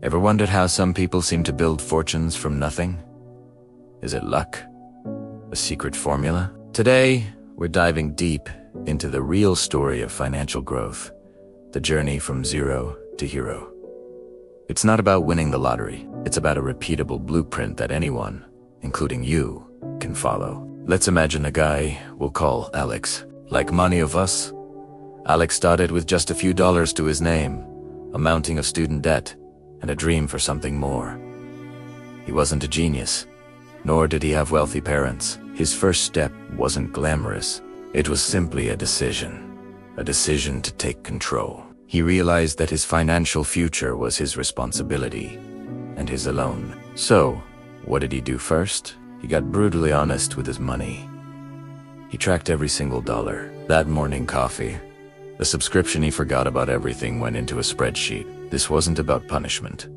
Ever wondered how some people seem to build fortunes from nothing? Is it luck? A secret formula? Today, we're diving deep into the real story of financial growth, the journey from zero to hero. It's not about winning the lottery. It's about a repeatable blueprint that anyone, including you, can follow. Let's imagine a guy we'll call Alex. Like many of us, Alex started with just a few dollars to his name, a mounting of student debt, and a dream for something more. He wasn't a genius, nor did he have wealthy parents. His first step wasn't glamorous. It was simply a decision to take control. He realized that his financial future was his responsibility, and his alone. So, what did he do first? He got brutally honest with his money. He tracked every single dollar. That morning coffee, the subscription he forgot about everything went into a spreadsheet. This wasn't about punishment.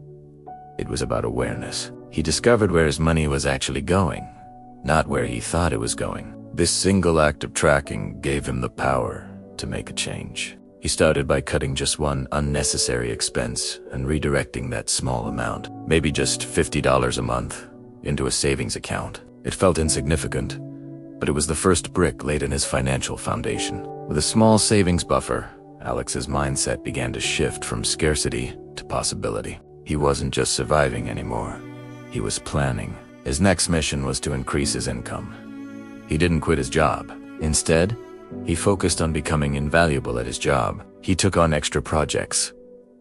It was about awareness. He discovered where his money was actually going, not where he thought it was going. This single act of tracking gave him the power to make a change. He started by cutting just one unnecessary expense and redirecting that small amount, maybe just $50 a month, into a savings account. It felt insignificant, but it was the first brick laid in his financial foundation. With a small savings buffer, Alex's mindset began to shift from scarcity to possibility. He wasn't just surviving anymore. He was planning. His next mission was to increase his income. He didn't quit his job. Instead, he focused on becoming invaluable at his job. He took on extra projects,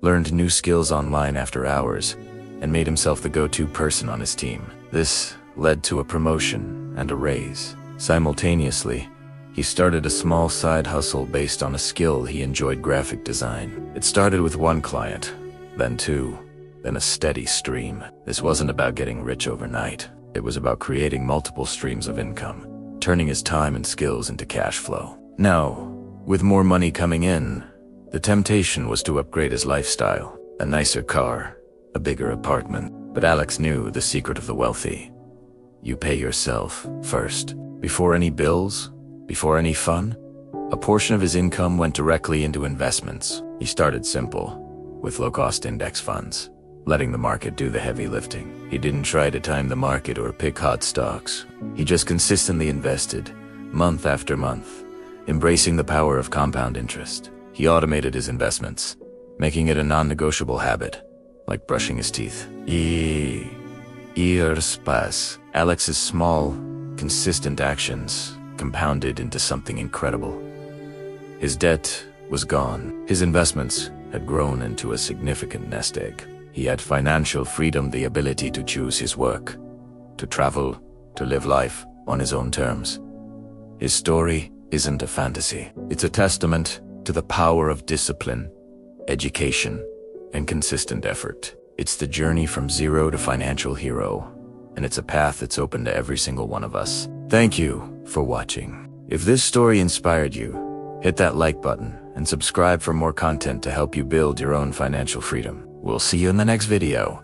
learned new skills online after hours, and made himself the go-to person on his team. This led to a promotion and a raise. Simultaneously, he started a small side hustle based on a skill he enjoyed: graphic design. It started with one client, then two, then a steady stream. This wasn't about getting rich overnight. It was about creating multiple streams of income, turning his time and skills into cash flow. Now, with more money coming in, the temptation was to upgrade his lifestyle: a nicer car, a bigger apartment. But Alex knew the secret of the wealthy. You pay yourself first. Before any bills, before any fun, a portion of his income went directly into investments. He started simple, with low-cost index funds, letting the market do the heavy lifting. He didn't try to time the market or pick hot stocks. He just consistently invested, month after month, embracing the power of compound interest. He automated his investments, making it a non-negotiable habit, like brushing his teeth. Years pass. Alex's small, consistent actions compounded into something incredible. His debt was gone. His investments had grown into a significant nest egg. He had financial freedom, the ability to choose his work, to travel, to live life on his own terms. His story isn't a fantasy. It's a testament to the power of discipline, education, and consistent effort. It's the journey from zero to financial hero, and it's a path that's open to every single one of us. Thank you for watching. If this story inspired you, hit that like button and subscribe for more content to help you build your own financial freedom. We'll see you in the next video.